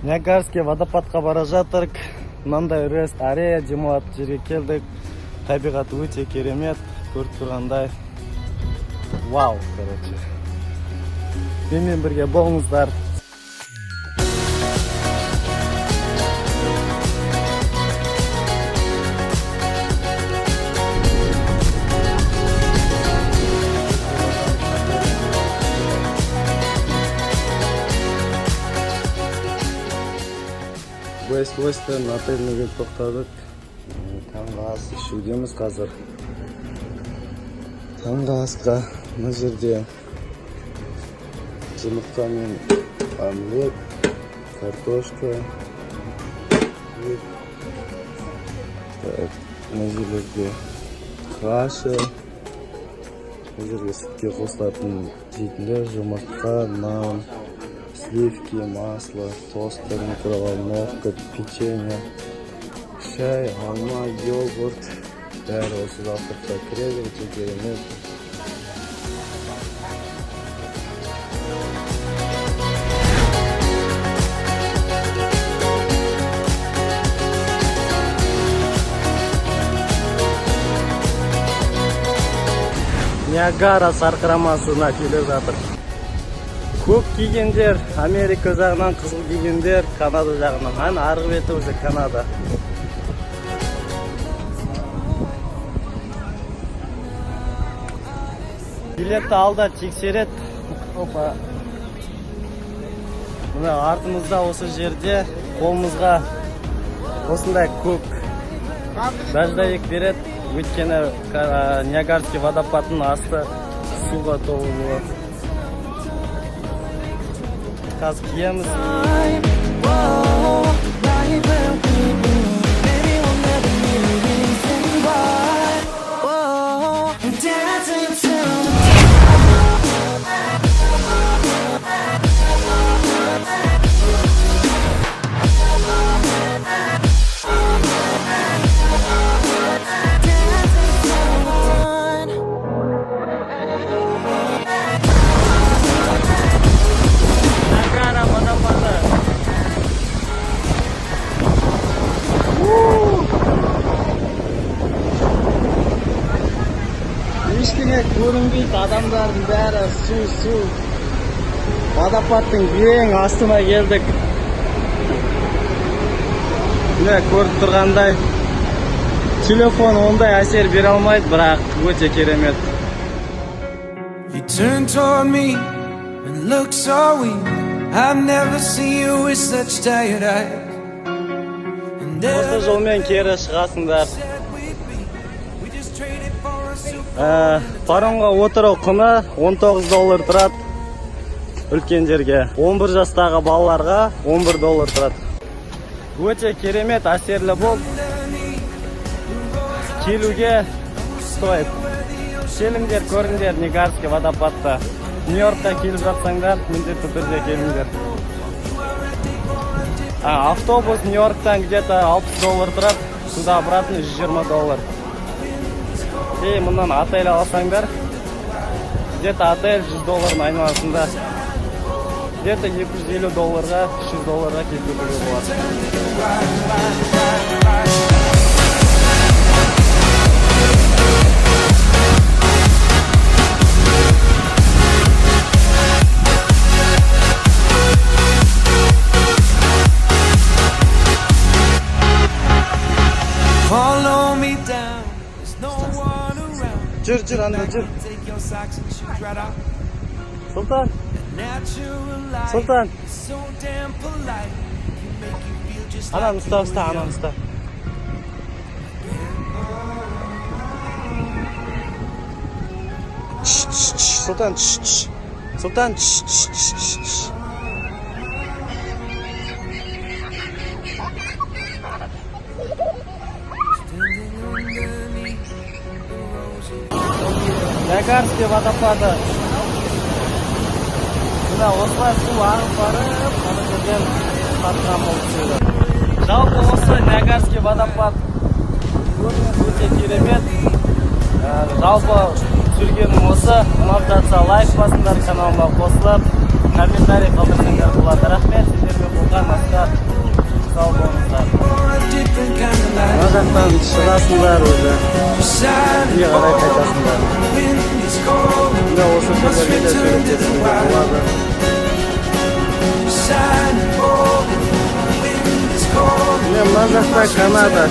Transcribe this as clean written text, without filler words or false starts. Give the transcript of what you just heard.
Ниагарский водопадқа бара жатырық. Мынандай рест арея демалатын жерге келдік. Табиғат өте керемет, көріп тұрғандай. Вау, короче. Менімен бірге болыңыздар. Western отеліне тоқтадық. Таңғы ас ішудеміз қазір. Таңғы асқа мына жерде жұмыртқа мен омлет, картошка. Мына жерлерде каша. Мына жерге сүтке қосылатын жейтіндер, жұмыртқа, нан, сливки, масло, тостер, микроволновка, печенье, шай, алма, йогурт. Бәрі осы завтракта кіреді, өте керемет. Ниагара сарқырамасына келе жатыр. Көк кигендер Америка жағынан, қызыл кигендер Канада жағынан. Арғы беті уже Канада. Билетті алда тексерет. Опа. Мына артымызда осы жерде қолымызға осындай көк баждайық берет. Өйткені Ниагарский водопадының асты суға толы болады. Қазір киеміз. Ешкіне көрінбейді, адамдардың бәрі су. Водопадтың ең астына келдік. Міне көріп тұрғандай, телефон ондай әсер бере алмайды, бірақ өте керемет. You turned toward me and looked so weak. I've never seen you with such tired eyes. Осы жолмен кері шығасыңдар. Паромға отыру құны $19 тұрады. Үлкендерге 11 жастағы балаларға $11 тұрады. Өте керемет, әсерлі бол. Келуге стоит. Келіңдер, көріңдер Ниагарский водопадта. Нью-Йоркқа келіп жатсаңдар, міндетті түрде келіңдер. Автобус Нью-Йорктан где-то $60 тұрады. Сюда обратно $120. И мұнан отель алсаңдар, где-то отель $100 айналасында. Где-то $250-ға, $300-ға кетуге болады. Follow me down. There's no one around. Жүр, анда жүр. Take your socks and shoes right off. Сұлтан, Natural light. Сұлтан. So damn polite. Can make you feel just Ананы like ұста, ананы ұста. Сұлтан, Сұлтан, Ниагарский водопады. Мына осылай су ағып барып, ана жерден қатқан болып түседі. Жалпы осы Ниагарский водопад өте керемет. Жалпы түсіргенім осы. Ұнап жатса лайк басыңдар, каналыма қосылып, комментарий қалдырсаңдар болады. Рахмет, сіздерге болған асқар. Сау болыңыздар. Different kind of light. Мына жақтан шығасыңдар өзі. Үйге қарай қайтасыңдар. Wind is cold. Мына осы жерлерге де сөйлетесіңдер болады. Shining forward. Wind is cold. Мына жақта Канада.